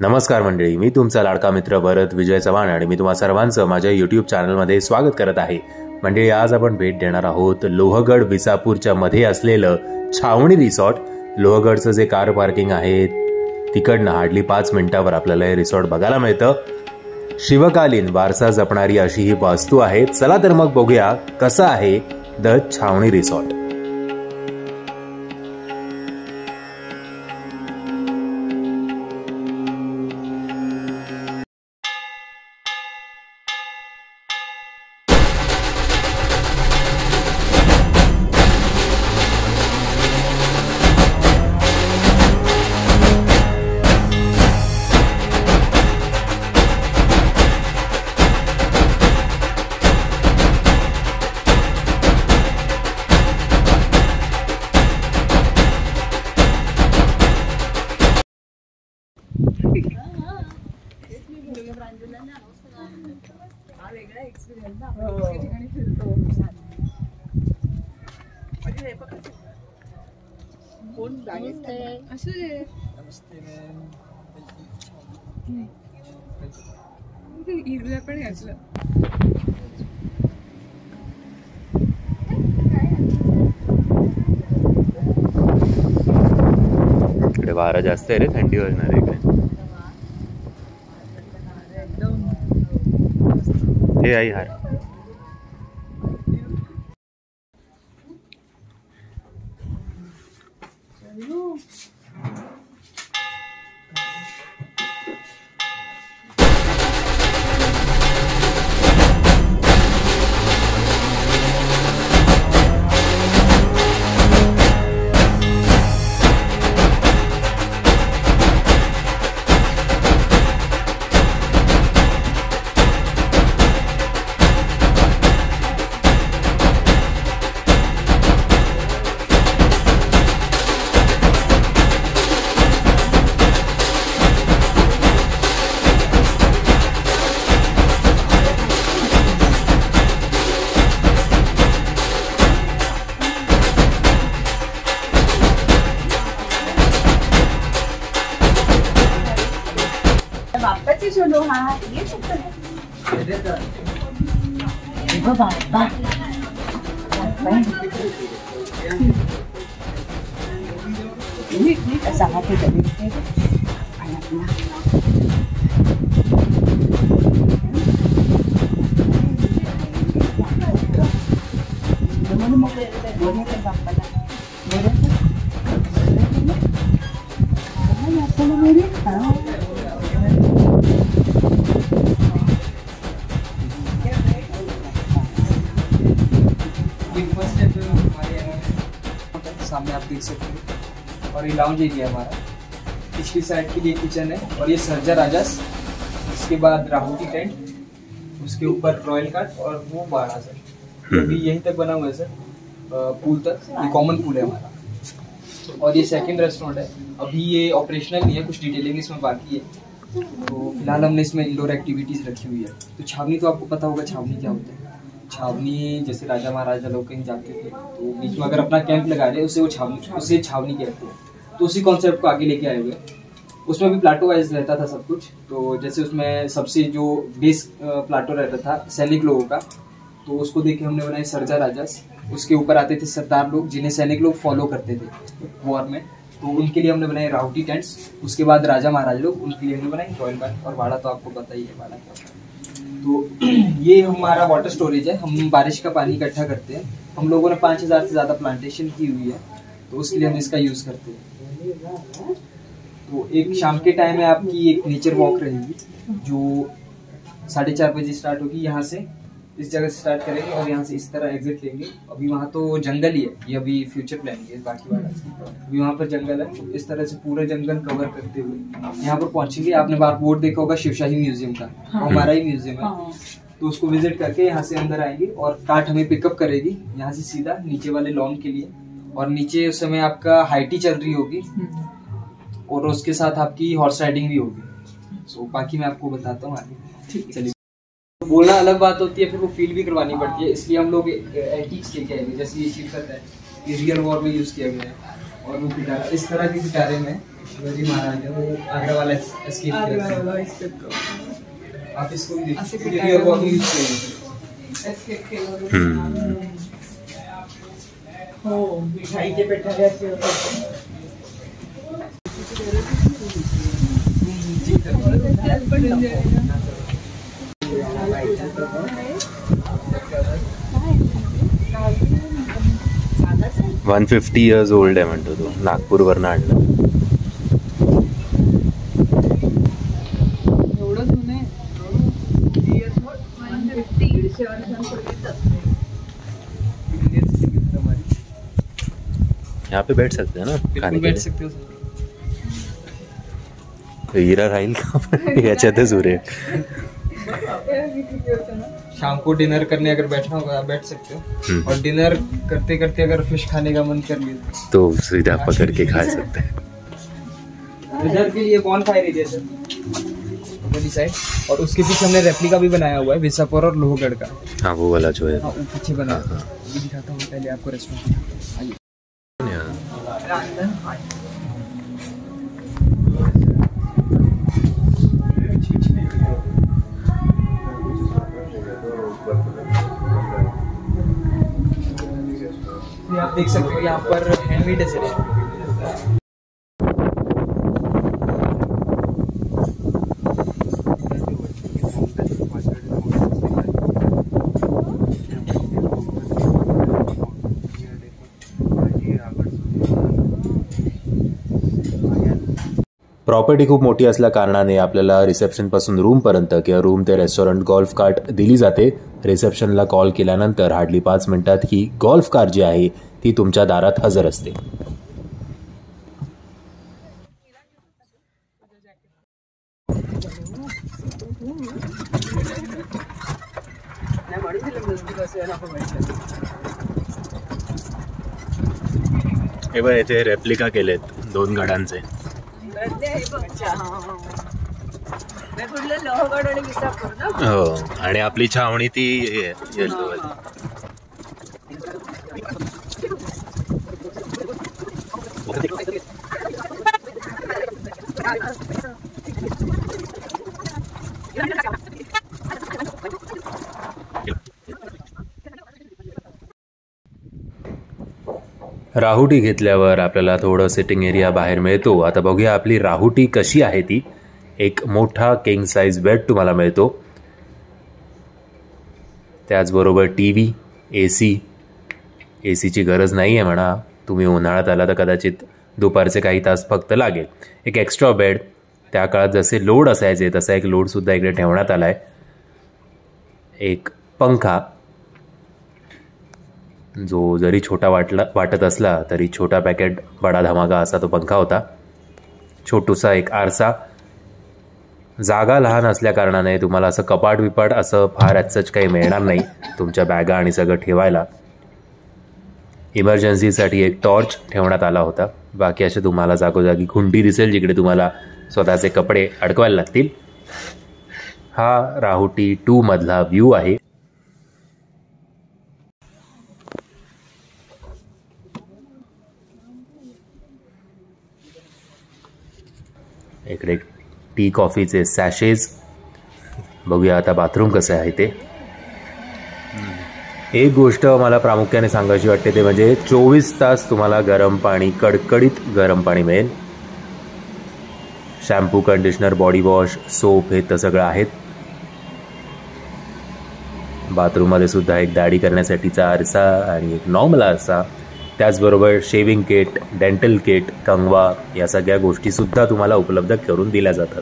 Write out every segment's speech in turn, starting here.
नमस्कार मंडळी, मी तुमचा लाडका मित्र भरत विजय चव्हाण आणि मी तुम्हा सर्वांचं माझ्या यूट्यूब चॅनलमध्ये स्वागत करत आहे. मंडळी, आज आपण भेट देणार आहोत लोहगड विसापूरच्या मध्ये असलेलं छावणी रिसॉर्ट. लोहगडचं जे कार पार्किंग आहे तिकडनं हार्डली 5 मिनिटावर आपल्याला हे रिसॉर्ट बघायला मिळतं. शिवकालीन वारसा जपणारी अशी ही वास्तू आहे. चला तर मग बघूया कसं आहे द छावणी रिसॉर्ट. इकडे वारा जास्त आहे रे, थंडी वाजणार इकडे. हे आई हार सामने आप देख सकते हैं. और ये लाउंज एरिया हमारा. पिछली साइड के लिए किचन है और ये सर्जा राजास. इसके बाद राहुटी टेंट, उसके ऊपर रॉयल कार्ट और वो बाड़ा सर. अभी यहीं तक बना हुआ है सर, पूल तक. ये कॉमन पूल है हमारा. और ये सेकंड रेस्टोरेंट है. अभी ये ऑपरेशनल नहीं है, कुछ डिटेलिंग इसमें बाकी है. तो फिलहाल हमने इसमें इंडोर एक्टिविटीज़ रखी हुई है. तो छावनी तो आपको पता होगा छावनी क्या होता है. छावनी जैसे राजा महाराजा लोग कहीं जाते थे तो बीच में अगर अपना कैंप लगा रहे उसे छावनी कहते हैं. तो उसी कॉन्सेप्ट को आगे लेके आए हुए. उसमें भी प्लाटो वाइज रहता था सब कुछ. तो जैसे उसमें सबसे जो बेस प्लाटो रहता था सैनिक लोगों का, तो उसको देख के हमने बनाए सर्जा राजास. उसके ऊपर आते थे सरदार लोग जिन्हें सैनिक लोग फॉलो करते थे वॉर में, तो उनके लिए हमने बनाए राउटी टेंट्स. उसके बाद राजा महाराजा लोग, उनके लिए हमने बनाए रॉयल कार्ट. और वाड़ा तो आपको पता ही है वाड़ा क्या. तो ये हमारा वाटर स्टोरेज है. हम बारिश का पानी इकट्ठा करते हैं. हम लोगों ने 5000 से ज़्यादा प्लांटेशन की हुई है, तो उसके लिए हम इसका यूज़ करते हैं. तो एक शाम के टाइम में आपकी एक नेचर वॉक रहेगी जो 4:30 बजे स्टार्ट होगी. यहाँ से इस जगह से स्टार्ट करेंगे और यहाँ से इस तरह एग्जिट लेंगे. अभी वहाँ तो जंगल ही है, ये अभी फ्यूचर प्लानिंग है बाकी वाला. अभी वहाँ पर जंगल है. इस तरह से पूरा जंगल कवर करते हुए यहाँ पर पहुँचेंगे. आपने बार बोर्ड देखा होगा शिवशाही म्यूजियम का. हाँ. हमारा ही म्यूजियम है. हाँ. तो उसको विजिट करके यहाँ से अंदर आएंगे और कार्ट हमें पिकअप करेगी यहाँ से सीधा नीचे वाले लॉन के लिए. और नीचे उस समय आपका हाइटी चल रही होगी और उसके साथ आपकी हॉर्स राइडिंग भी होगी. सो बाकी मैं आपको बताता हूँ आगे. चलिए. बोलना अलग बात होती है, फिर वो फील भी करवानी पड़ती है. इसलिए हम लोग एंटीक्स लेके आएंगे. जैसे ये शिवकत है, ये रियल वॉर में यूज किया गया है. और वो पिटारा इस तरह के पिटारे में शिवाजी महाराज आगरा वाला एस्केप आप इसको भी देखिए और वो भी एस्केप हो मिठाईचे पेठाले असे होते वन 150 years old आहे म्हणतो तो, नागपूरवरनं आणलं. यहाँ पे बैठ सकते हैं ना, खाने बैठ सकते हो. हीरा राहील का याच्यातच उरे. शाम को डिनर करने अगर बैठना होगा आप बैठ सकते हो, और डिनर करते करते अगर फिश खाने का मन कर लिया तो सीधा पकड़ के खा सकते हैं. इधर के लिए बॉन फायर एरिया सर वाली साइड, और उसके पीछे हमने रेप्लिका भी बनाया हुआ है विसापुर और लोहगढ़ का. हाँ वो वाला जो है, हाँ वो पीछे बना है. ये दिखाता हूँ पहले आपको रेस्टोरेंट. आइए. आप देख सकते हो यहाँ पर हैंडमेड है सर. प्रॉपर्टी खूप मोठी असल्या कारणाने आपल्याला रिसेप्शनपासून रूमपर्यंत किंवा रूम ते रेस्टॉरंट गॉल्फ कार्ट दिली जाते. रिसेप्शनला कॉल केल्यानंतर हार्डली 5 मिनिटात ही गॉल्फ कार जी आहे ती तुमच्या दारात हजर असते. हे बघ इथे रेप्लिका केलेत 2 गडांचे. हो, आणि आपली छावणी ती येलो. राहुटी घेतल्यावर आपल्याला थोडं सिटिंग एरिया बाहेर मिळतो. आता बघूया आपली राहुटी कशी आहे ती. एक मोठा किंग साईज बेड तुम्हाला मिळतो, त्याचबरोबर TV, एसीची गरज नाही आहे म्हणा. तुम्ही उन्हाळ्यात आला तर कदाचित दुपारचे काही तास फक्त लागेल. एक एक्स्ट्रा बेड, त्या काळात जसे लोड असायचे तसा एक लोडसुद्धा इकडे ठेवण्यात आला आहे. एक पंखा जो जरी छोटा वाटत असला तरी छोटा पॅकेट बडा धमाका असा तो पंखा होता. छोटूसा एक आरसा. जागा लहान असल्या कारणाने तुम्हाला असं कपाट विपाट असं फार ॲज काही मिळणार नाही तुमच्या बॅगा आणि सगळं ठेवायला. इमर्जन्सीसाठी एक टॉर्च ठेवण्यात आला होता. बाकी असे तुम्हाला जागोजागी खुंटी दिसेल जिकडे तुम्हाला स्वतःचे कपडे अडकवायला लागतील. हा राहुटी 2 मधला व्ह्यू आहे. इकडे टी कॉफीचे सॅशेज. बघूया आता बाथरूम कसं आहे ते. एक गोष्ट मला प्रामुख्याने सांगायची वाटते ते म्हणजे 24 तास तुम्हाला गरम पाणी, कडकडीत गरम पाणी मिळेल. Shampoo, conditioner, body wash, soap हे तर सगळं आहेत. बाथरूममध्ये सुद्धा एक दाढी करण्यासाठीचा आरसा आणि एक नॉर्मल आरसा, त्याचबरोबर शेविंग किट, डेंटल किट, कंगवा या सगळ्या गोष्टीसुद्धा तुम्हाला उपलब्ध करून दिल्या जातात.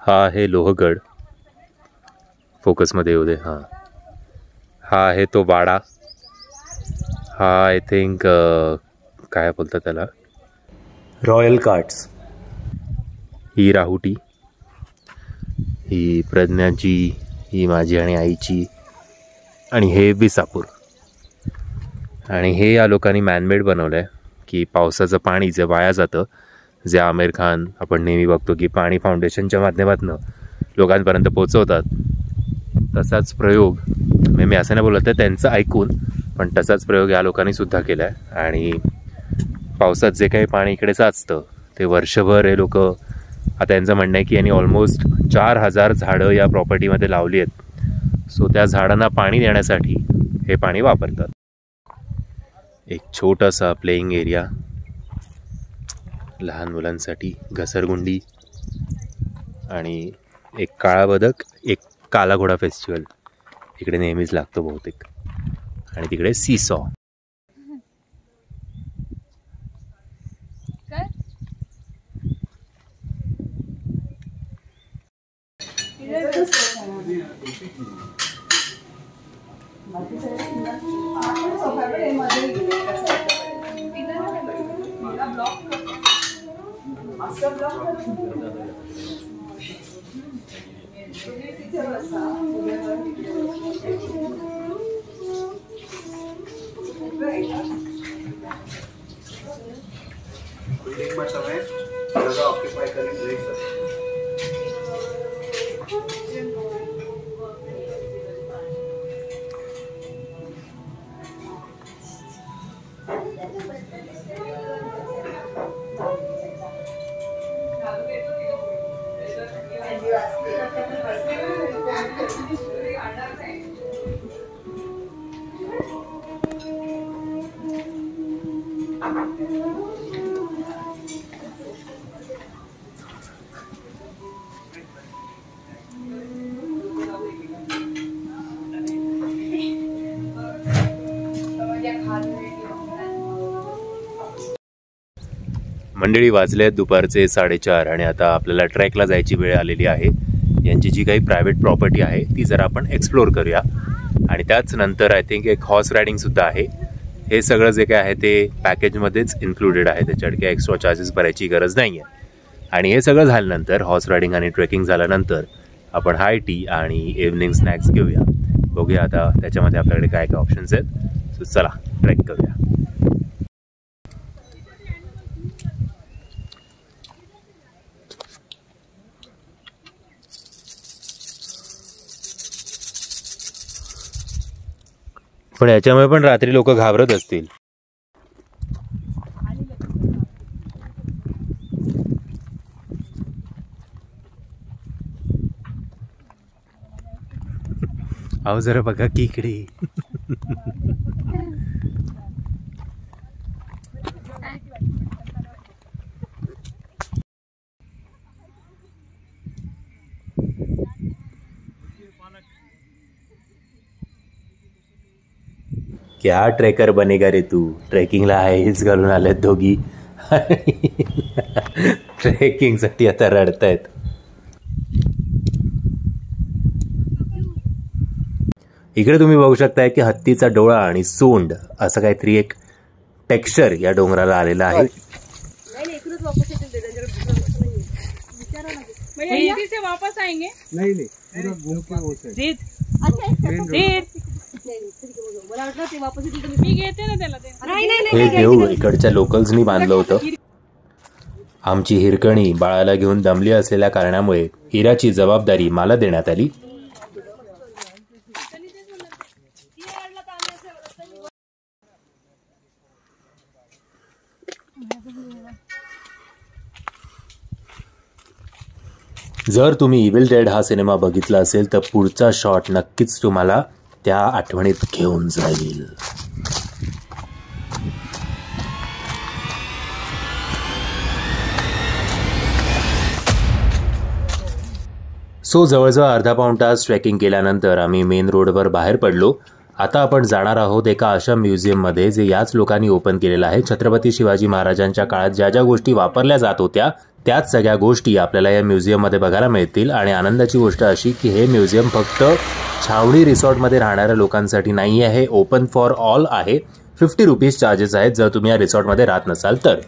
हा आहे लोहगड. फोकसमध्ये येऊ दे. हां, हा आहे तो वाडा. हा आय थिंक काय बोलतात त्याला, रॉयल कार्ट्स. ही राहुटी, ही प्रज्ञाची, ही माझी आणि आईची, आणि हे विसापूर. आणि हे या लोकांनी मॅनमेड बनवलं आहे की पावसाचं पाणी जे वाया जातं, जे आमिर खान आपण नेहमी बघतो की पाणी फाउंडेशनच्या माध्यमातून लोकांपर्यंत पोचवतात, तसाच प्रयोग मी असं नाही बोलत आहे त्यांचं ऐकून पण तसाच प्रयोग या लोकांनी सुद्धा केला आहे आणि पावसात जे काही पाणी इकडे साचतं ते वर्षभर हे लोक, आता यांचं म्हणणं आहे की यांनी ऑलमोस्ट 4000 झाडं या प्रॉपर्टीमध्ये लावली आहेत. सो त्या झाडांना पाणी देण्यासाठी हे पाणी वापरतात. एक छोटासा प्लेइंग एरिया लहान मुलांसाठी, घसरगुंडी आणि एक काळा बदक, एक काला घोडा फेस्टिवल इकडे नेहमीच लागतो बहुतेक. आणि तिकडे सीसॉ. मंडळी, वाजले आहेत दुपारचे 4:30 आणि आता आपल्याला ट्रेकला जायची वेळ आलेली आहे. यांची जी काही प्रायव्हेट प्रॉपर्टी आहे ती जरा आपण एक्सप्लोर करूया आणि त्याच नंतर आय थिंक एक हॉर्स रायडिंगसुद्धा आहे. हे सगळं जे काय आहे ते पॅकेजमध्येच इन्क्लुडेड आहे, त्याच्याकडे काही एक्स्ट्रा चार्जेस भरायची गरज नाही आहे. आणि हे सगळं झाल्यानंतर, हॉर्स रायडिंग आणि ट्रेकिंग झाल्यानंतर आपण हाय टी आणि इव्हनिंग स्नॅक्स घेऊया. बघूया आता त्याच्यामध्ये आपल्याकडे काय काय ऑप्शन्स आहेत. सो चला ट्रेक करूया. पण याच्यामुळे पण रात्री लोक घाबरत असतील. अहो जरा बघा की इकडे. क्या ट्रेकर बनेगा रे तू. ट्रेकिंगला हेच घालून आलेत दोघी. ट्रेकिंगसाठी आता रडतायत. इकडे तुम्ही बघू शकताय की हत्तीचा डोळा आणि सोंड असं काहीतरी एक टेक्स्चर या डोंगराला आलेला आहे. वापस आएंगे नहीं पूरा घूम के वो से हे देऊळ इकडच्या लोकल्सनी बांधलं होतं. आमची हिरकणी बाळाला घेऊन दमली असलेल्या कारणामुळे हिराची जबाबदारी मला देण्यात आली. जर तुम्ही इव्हिल डेड हा सिनेमा बघितला असेल तर पुढचा शॉट नक्कीच तुम्हाला त्या आठवणीत घेऊन जाईल. सो जवळजवळ अर्धा पाऊण तास ट्रेकिंग केल्यानंतर आम्ही मेन रोडवर बाहेर पडलो. आता आपण जाणार आहोत एका अशा म्युझियममध्ये जे याच लोकांनी ओपन केलेलं आहे. छत्रपती शिवाजी महाराजांच्या काळात ज्या ज्या गोष्टी वापरल्या जात होत्या त्याच सगळ्या गोष्टी आपल्याला या म्युझियममध्ये बघायला मिळतील. आणि आनंदाची गोष्ट अशी की हे म्युझियम फक्त छावणी रिसॉर्टमध्ये राहणाऱ्या लोकांसाठी नाही आहे, ओपन फॉर ऑल आहे. 50 रुपीज चार्जेस आहेत जर तुम्ही या रिसॉर्टमध्ये राहत नसाल तर.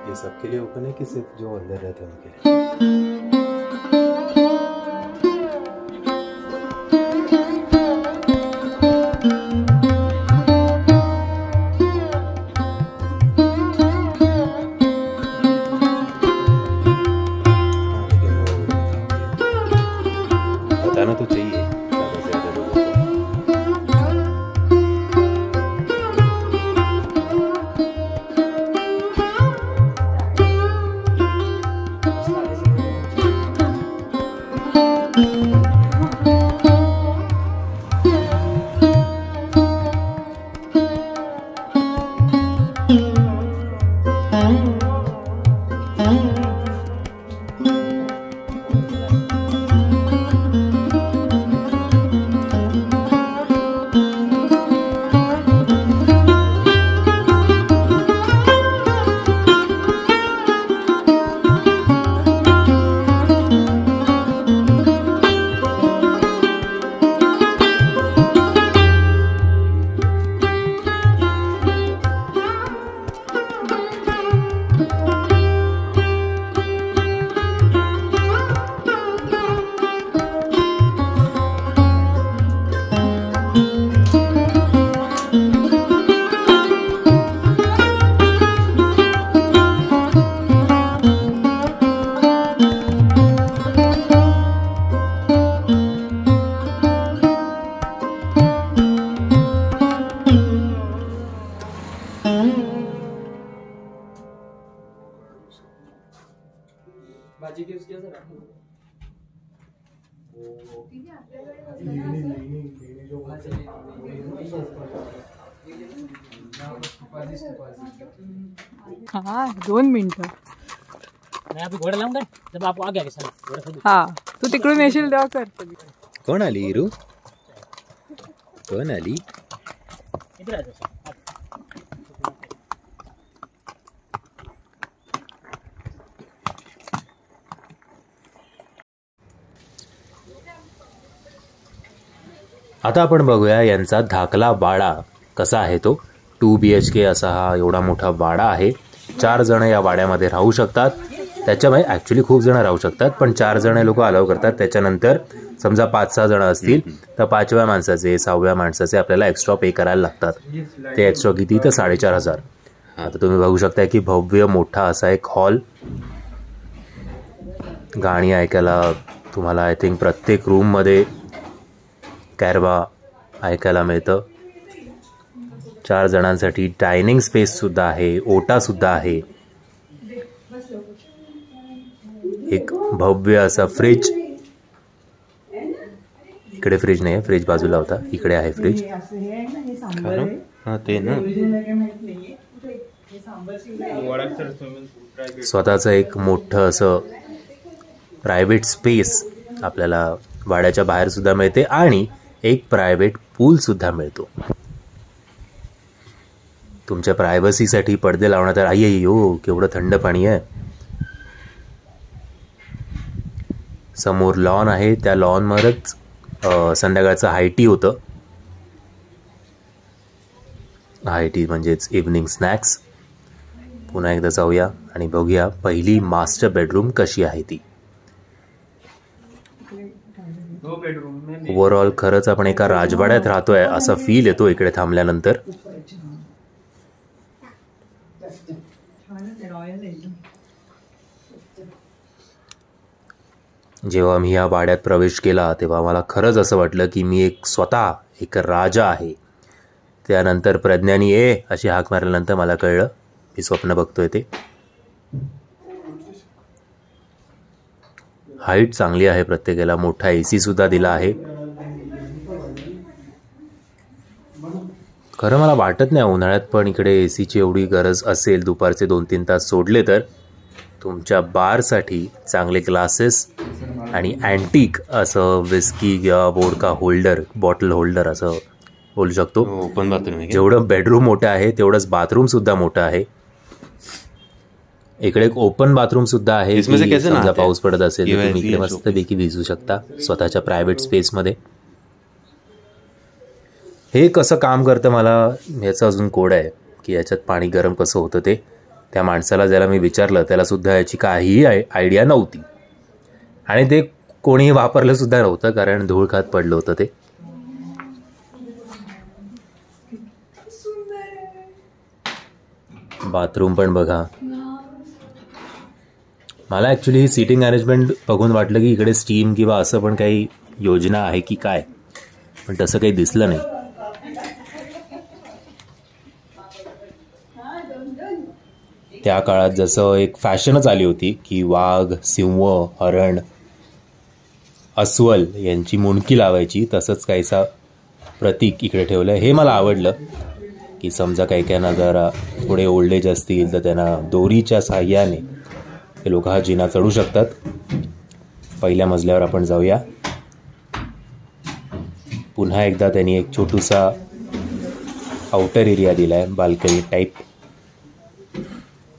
ये सबके लिए ओपन है कि सिर्फ जो अंदर रहते हैं उनके लिए? बताना तो चाहिए ज़्यादा से ज़्यादा लोगों को। भाजी के उसके अंदर रखो। हाँ 2 मिनिटं. मैं अभी घोड़ा लाऊंगा जब आपको आ गया के साथ. हा तू तिकडून येशील तेव्हा कर. कोण आली हिरू? कोण आली? इधर आ जाओ. आता आपण बघूया यांचा धाकला वाडा कसा आहे तो. 2 BHK असा हा एवढा मोठा वाडा आहे. 4 जण या वाड्यामध्ये राहू शकतात. त्याच्यामध्ये ॲक्च्युली खूप जण राहू शकतात, पण 4 जण लोक अलाव करतात. त्याच्यानंतर समजा 5-6 जण असतील तर 5व्या माणसाचे 6व्या माणसाचे आपल्याला एक्स्ट्रा पे करायला लागतात. ते एक्स्ट्रा किती तर 4,500. आता तुम्ही बघू शकता की भव्य मोठा असा एक हॉल. गाणी ऐकायला तुम्हाला आय थिंक प्रत्येक रूममध्ये कॅरवा ऐकायला मिळतं. 4 जणांसाठी डायनिंग स्पेससुद्धा आहे, ओटासुद्धा आहे. एक भव्य असा फ्रीज. इकडे फ्रीज नाही आहे, फ्रीज बाजूला होता, इकडे आहे फ्रीज. ते ना स्वतःचं एक मोठं असं प्रायव्हेट स्पेस आपल्याला वाड्याच्या बाहेर सुद्धा मिळते आणि एक प्रायव्हेट पूल सुद्धा मिळतो. तुमच्या प्रायव्हसीसाठी पडदे लावण्यात आई हो केवढं थंड पाणी आहे. समोर लॉन आहे, त्या लॉनवरच संध्याकाळचं हाय टी होतं. हाय टी म्हणजेच इव्हनिंग स्नॅक्स. पुन्हा एकदा जाऊया आणि बघूया पहिली मास्टर बेडरूम कशी आहे ती. ओव्हरऑल खरंच आपण एका राजवाड्यात राहतोय असा फील येतो इकडे थांबल्यानंतर. जेव्हा मी या वाड्यात प्रवेश केला तेव्हा मला खरंच असं वाटलं की मी स्वतः एक राजा आहे. त्यानंतर प्रज्ञानी अशी हाक मारल्यानंतर मला कळलं मी स्वप्न बघतोय ते. हाईट चांगली आहे प्रत्येकाला. मोठा AC सुद्धा दिला आहे. खरं मला वाटत नाही उन्हाळ्यात पण इकडे ACची एवढी गरज असेल. दुपारचे 2-3 तास सोडले तर तुमच्या बारसाठी चांगले ग्लासेस आणि अँटिक असं विस्की किंवा वोडका होल्डर, बॉटल होल्डर असं बोलू शकतो. Open bathroom. जेवढं बेडरूम मोठं आहे तेवढंच बाथरूम सुद्धा मोठं आहे. इकडे एक ओपन बाथरूम सुद्धा आहे. समजा पाऊस पडत असेल तर तुम्ही इकडे मस्तपैकी भिजू शकता स्वतःच्या प्रायव्हेट स्पेसमध्ये. हे कसं काम करतं मला ह्याचा अजून कोड आहे की याच्यात पाणी गरम कसं होतं ते. त्या माणसाला ज्याला मी विचारलं त्याला सुद्धा याची काहीही आयडिया नव्हती आणि ते कोणीही वापरलं सुद्धा नव्हतं कारण धूळ खात पडलं होतं ते. बाथरूम पण बघा. मला ॲक्च्युली ही सीटिंग अरेंजमेंट बघून वाटलं की इकडे स्टीम किंवा असं पण काही योजना आहे की काय, पण तसं काही दिसलं नाही. त्या काळात जसं एक फॅशनच आली होती की वाघ, सिंह, हरण, अस्वल यांची मुंडकी लावायची, तसंच काहीसा प्रतीक इकडे ठेवलं आहे. हे मला आवडलं की समजा काही काहींना जरा थोडे ओल्ड एज असतील तर त्यांना दोरीच्या साह्याने हे लोक हा जिना चढू शकतात. पहिल्या मजल्यावर आपण जाऊया. पुन्हा एकदा त्यांनी एक छोटूसा आउटर एरिया दिला आहे, बाल्कनी टाईप.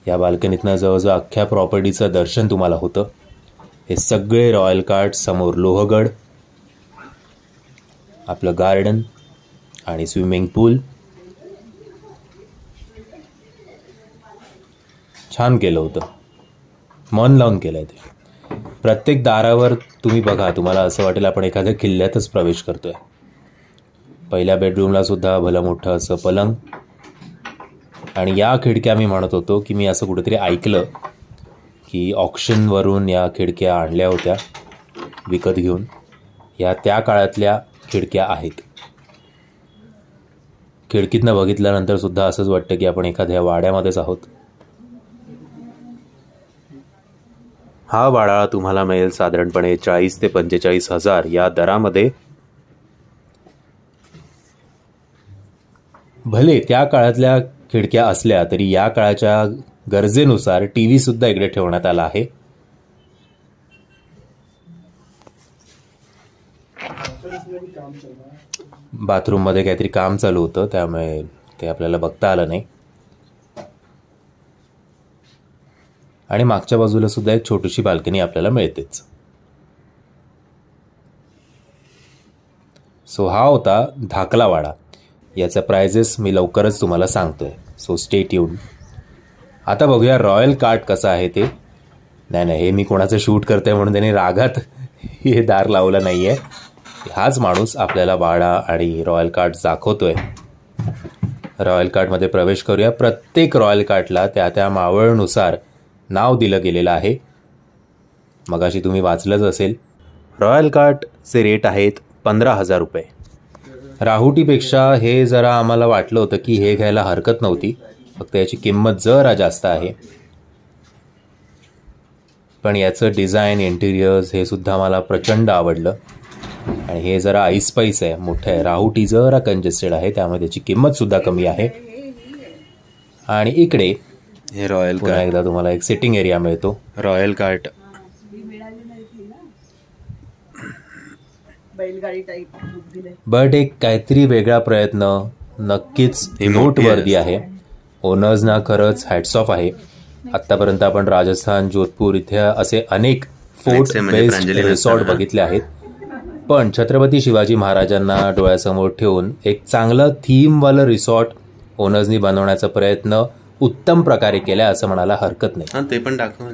या बाल्कनीतनं जवळजवळ अख्ख्या प्रॉपर्टीचं दर्शन तुम्हाला होतं. हे सगळे रॉयल कार्ड. समोर लोहगड, आपलं गार्डन आणि स्विमिंग पूल. छान केलं होतं, मन लावून केलंय ते. प्रत्येक दारावर तुम्ही बघा तुम्हाला असं वाटेल आपण एखाद्या किल्ल्यातच प्रवेश करतोय. पहिल्या बेडरूमला सुद्धा भलं मोठं असं पलंग. आणि या खिडक्या मी म्हणत होतो की मी असं कुठेतरी ऐकलं की ऑक्शनवरून या खिडक्या आणल्या होत्या विकत घेऊन. या त्या काळातल्या खिडक्या आहेत. खिडकीतनं बघितल्यानंतर सुद्धा असंच वाटतं की आपण एखाद्या वाड्यामध्येच आहोत. हा वाडा तुम्हाला मिळेल साधारणपणे 40 ते 45 हजार या दरामध्ये. भले त्या काळातल्या खिडक्या असल्या तरी या काळाच्या गरजेनुसार टीव्ही सुद्धा इकडे ठेवण्यात आला आहे. बाथरूम मध्ये काहीतरी काम चालू होतं त्यामुळे ते आपल्याला बघता आलं नाही. आणि मागच्या बाजूला सुद्धा एक छोटीशी बाल्कनी आपल्याला मिळतेच. सो हा होता धाकला वाडा. याचा प्राइजेस मी लवकरच तुम्हाला सांगतोय, सो स्टे ट्यून. आता बघूया रॉयल कार्ट कसा आहे ते. नाही हे मी कोणाचं शूट करते म्हणून त्यांनी रागात हे दार लावलं नाहीये. हाच माणूस आपल्याला वाडा आणि रॉयल कार्ट दाखवतोय. रॉयल कार्टमध्ये प्रवेश करूया. प्रत्येक रॉयल कार्टला त्या मावळनुसार नाव दिलं गेलेलं आहे. मगाशी तुम्ही वाचलंच असेल. रॉयल कार्टचे रेट आहेत 15,000 रुपये. राहुटीपेक्षा हे जरा आम्हाला वाटलं होतं की हे घ्यायला हरकत नव्हती, फक्त याची किंमत जरा जास्त आहे. पण याचं डिझाईन, इंटिरियर्स हे सुद्धा मला प्रचंड आवडलं. आणि हे जरा ऐसपैस आहे, मोठं आहे. राहुटी जरा कंजेस्टेड आहे त्यामुळे त्याची किंमत सुद्धा कमी आहे. आणि इकडे हे रॉयल कार्ट, एकदा तुम्हाला एक सिटिंग एरिया मिळतो. रॉयल कार्ट बट एक काहीतरी वेगळा प्रयत्न नक्कीच नोटवर्दी आहे. ओनर्सना खरंच हॅट्स ऑफ आहे. आतापर्यंत आपण राजस्थान, जोधपूर इथे असे अनेक फोर्ट बेस्ड रिसॉर्ट बघितले आहेत, पण छत्रपती शिवाजी महाराजांना डोळ्यासमोर ठेवून एक चांगलं थीमवालं रिसॉर्ट ओनर्सनी बनवण्याचा प्रयत्न उत्तम प्रकारे केला असं म्हणायला हरकत नाही. ते पण दाखव.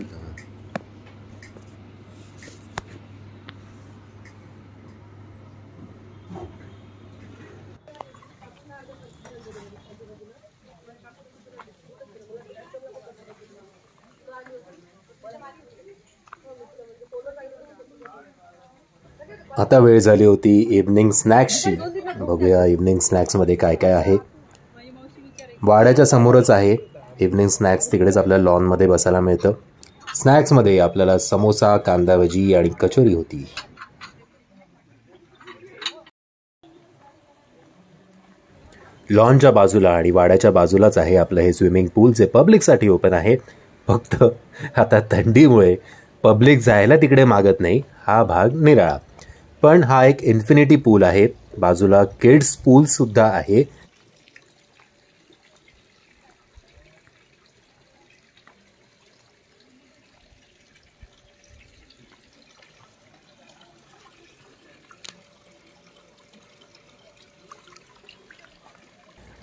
आता वेळ झाली होती इव्हनिंग स्नॅक्सची. बघूया इव्हनिंग स्नॅक्समध्ये काय काय आहे. वाड्याच्या समोरच आहे इव्हनिंग स्नॅक्स. तिकडेच आपल्याला लॉनमध्ये बसायला मिळतं. स्नॅक्समध्ये आपल्याला समोसा, कांदा भजी आणि कचोरी होती. लॉनच्या बाजूला आणि वाड्याच्या बाजूलाच आहे आपलं हे स्विमिंग पूल, जे पब्लिकसाठी ओपन आहे. फक्त आता थंडीमुळे पब्लिक जायला तिकडे मागत नाही. हा भाग निराळा. पण हा एक इन्फिनिटी पूल आहे. बाजूला किड्स पूल सुद्धा आहे.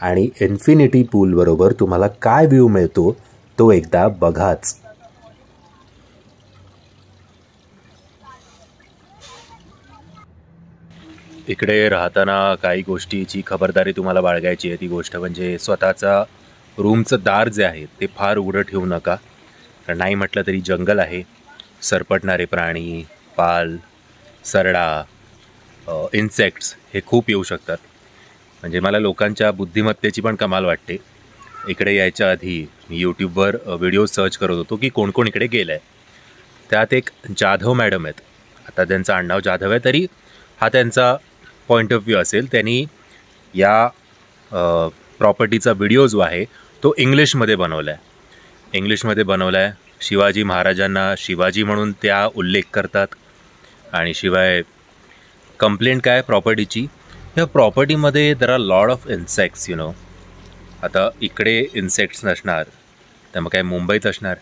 आणि इन्फिनिटी पूल बरोबर तुम्हाला काय व्ह्यू मिळतो तो एकदा बघाच. इकडे राहताना काही गोष्टीची खबरदारी तुम्हाला बाळगायची आहे. ती गोष्ट म्हणजे स्वतःचा रूमचं दार जे आहे ते फार उघडं ठेवू नका. कारण नाही म्हटलं तरी जंगल आहे. सरपटणारे प्राणी, पाल, सरडा, इन्सेक्ट्स हे खूप येऊ शकतात. म्हणजे मला लोकांच्या बुद्धिमत्तेची पण कमाल वाटते. इकडे यायच्या आधी मी यूट्यूबवर व्हिडिओ सर्च करत होतो की कोण कोण इकडे गेलं आहे. त्यात एक जाधव मॅडम आहेत. आता त्यांचं आडनाव जाधव आहे तरी हा त्यांचा पॉईंट ऑफ व्ह्यू असेल. त्यांनी या प्रॉपर्टीचा व्हिडिओ जो आहे तो इंग्लिशमध्ये बनवला आहे. शिवाजी महाराजांना शिवाजी म्हणून त्या उल्लेख करतात. आणि शिवाय कंप्लेंट काय प्रॉपर्टीची, या प्रॉपर्टीमध्ये there are lot of insects you know. आता इकडे इन्सेक्ट्स नसणार तर मग काय मुंबईत असणार.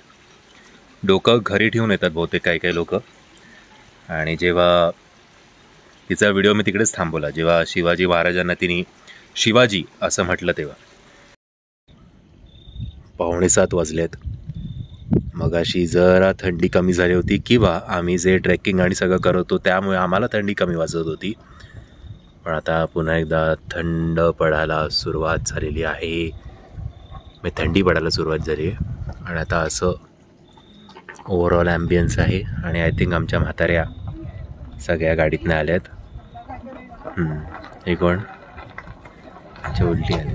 डोकं घरी ठेवून येतात बहुतेक काही लोक. आणि जेव्हा तिचा व्हिडिओ मी तिकडेच थांबवला, जेव्हा शिवाजी महाराजांना तिने शिवाजी असं म्हटलं तेव्हा. 6:45 वाजलेत. मगाशी जरा थंडी कमी झाली होती किंवा आम्ही जे ट्रेकिंग आणि सगळं करत होतो त्यामुळे आम्हाला थंडी कमी वाजत होती. पण आता पुन्हा एकदा थंड पडायला सुरुवात झालेली आहे. थंडी पडायला सुरुवात झाली आहे. आणि आता असं ओव्हरऑल ॲम्बियन्स आहे. आणि आय थिंक आमच्या म्हाताऱ्या सगळ्या गाडीतनं आल्यात. हे कोण उलटी आली.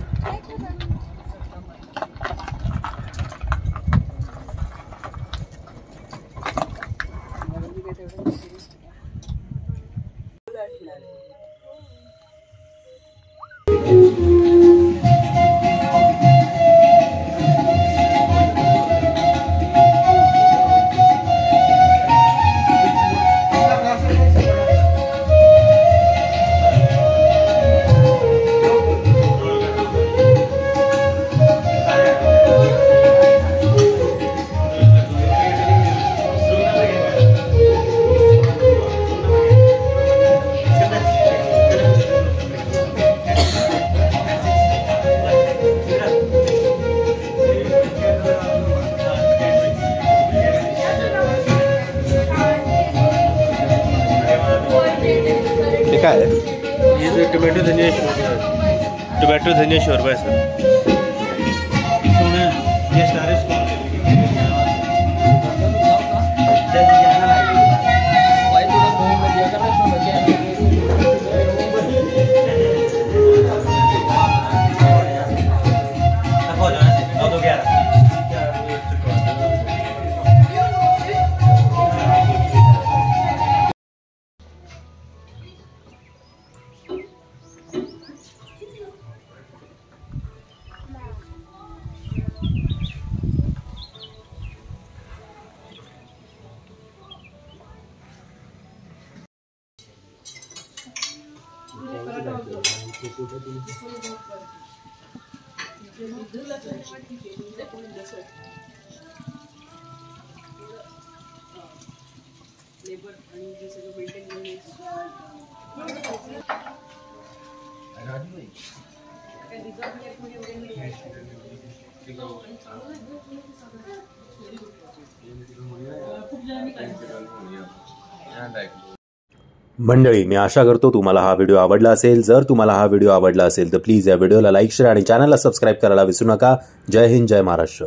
काय आहे? ये जो टोमॅटो धनिया शोरबा है, टोमॅटो धनिया शोरबा है सर। मंडळी, मी आशा करतो तुम्हाला हा व्हिडिओ आवडला असेल। जर तुम्हाला हा व्हिडिओ आवडला असेल तर प्लीज या व्हिडिओला लाईक, शेअर आणि चॅनलला सबस्क्राईब करायला विसरू नका। जय हिंद, जय महाराष्ट्र।